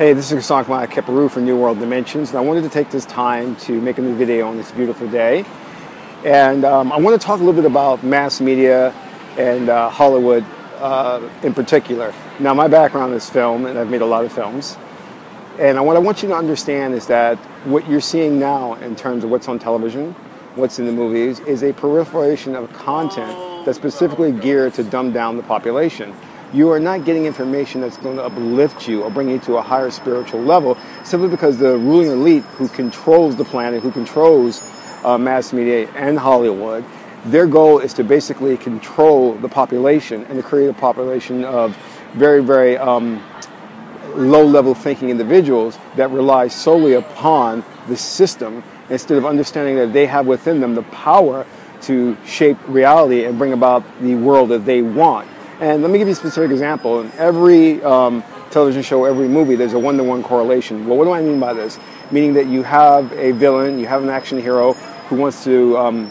Hey, this is Qesankh Kheperu for New World Dimensions, and I wanted to take this time to make a new video on this beautiful day. And I want to talk a little bit about mass media and Hollywood in particular. Now, my background is film, and I've made a lot of films. And what I want you to understand is that what you're seeing now in terms of what's on television, what's in the movies, is a proliferation of content that's specifically geared to dumb down the population. You are not getting information that's going to uplift you or bring you to a higher spiritual level simply because the ruling elite who controls the planet, who controls mass media and Hollywood, their goal is to basically control the population and to create a population of very, very low-level thinking individuals that rely solely upon the system instead of understanding that they have within them the power to shape reality and bring about the world that they want. And let me give you a specific example. In every television show, every movie, there's a one-to-one correlation. Well, what do I mean by this? Meaning that you have a villain, you have an action hero who wants to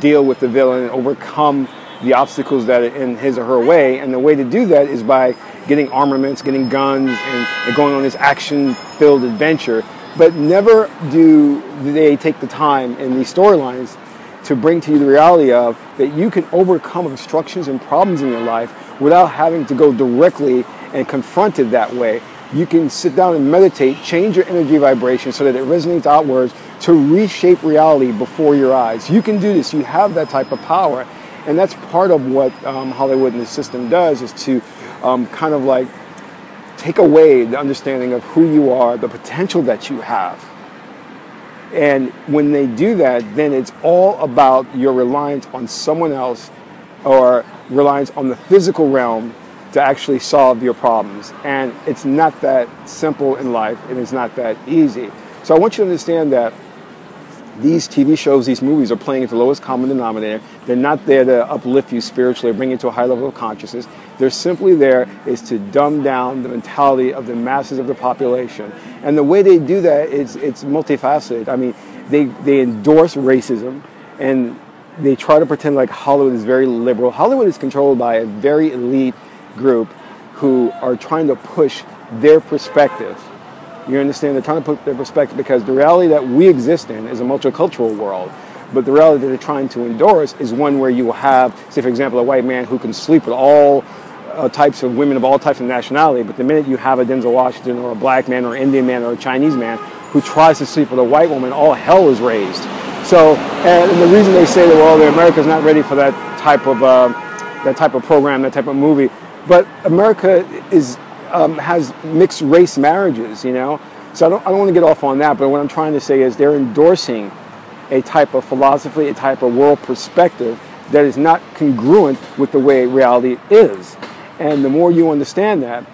deal with the villain and overcome the obstacles that are in his or her way. And the way to do that is by getting armaments, getting guns, and going on this action-filled adventure. But never do they take the time in these storylines to bring to you the reality of that you can overcome obstructions and problems in your life without having to go directly and confront it that way. You can sit down and meditate, change your energy vibration so that it resonates outwards to reshape reality before your eyes. You can do this. You have that type of power. And that's part of what Hollywood and the system does, is to kind of like take away the understanding of who you are, the potential that you have. And when they do that, then it's all about your reliance on someone else or reliance on the physical realm to actually solve your problems. And it's not that simple in life, and it's not that easy. So I want you to understand that these TV shows, these movies are playing at the lowest common denominator. They're not there to uplift you spiritually or bring you to a high level of consciousness. They're simply there is to dumb down the mentality of the masses of the population. And the way they do that is it's multifaceted. I mean, they endorse racism, and they try to pretend like Hollywood is very liberal. Hollywood is controlled by a very elite group who are trying to push their perspective. You understand? They're trying to put their perspective because the reality that we exist in is a multicultural world. But the reality that they're trying to endorse is one where you will have, say, for example, a white man who can sleep with all types of women of all types of nationality. But the minute you have a Denzel Washington or a black man or an Indian man or a Chinese man who tries to sleep with a white woman, all hell is raised. So, and the reason they say that, well, America's not ready for that type of program, that type of movie. But America has mixed race marriages, you know. So I don't want to get off on that, but what I'm trying to say is they're endorsing a type of philosophy, a type of world perspective that is not congruent with the way reality is. And the more you understand that,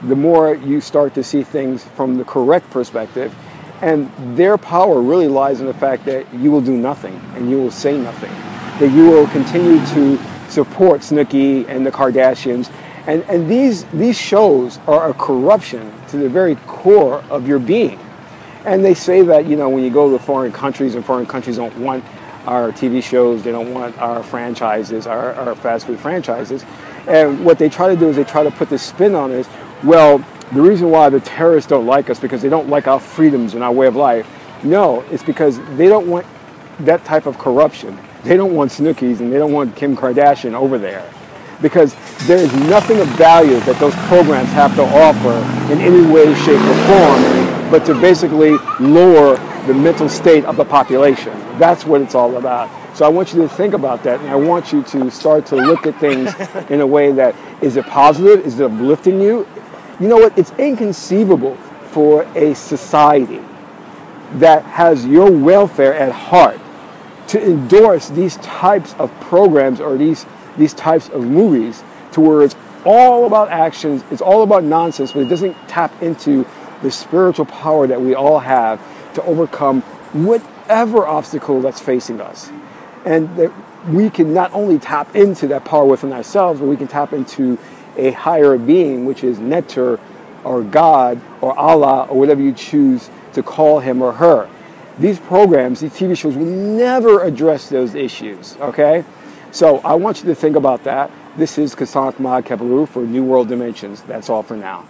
the more you start to see things from the correct perspective. And their power really lies in the fact that you will do nothing and you will say nothing. That you will continue to support Snooki and the Kardashians. And these shows are a corruption to the very core of your being. And they say that, you know, when you go to foreign countries and foreign countries don't want our TV shows, they don't want our franchises, our fast food franchises. And what they try to do is they try to put this spin on it. Well, the reason why the terrorists don't like us because they don't like our freedoms and our way of life. No, it's because they don't want that type of corruption. They don't want Snooki's and they don't want Kim Kardashian over there. Because there is nothing of value that those programs have to offer in any way, shape, or form, but to basically lower the mental state of the population. That's what it's all about. So I want you to think about that, and I want you to start to look at things in a way that, is it positive? Is it uplifting you? You know what? It's inconceivable for a society that has your welfare at heart to endorse these types of programs or these types of movies to where it's all about actions, it's all about nonsense, but it doesn't tap into the spiritual power that we all have to overcome whatever obstacle that's facing us. And that we can not only tap into that power within ourselves, but we can tap into a higher being, which is Neter or God or Allah or whatever you choose to call him or her. These programs, these TV shows will never address those issues, okay? So I want you to think about that. This is Qesankh Kheperu for New World Dimensions. That's all for now.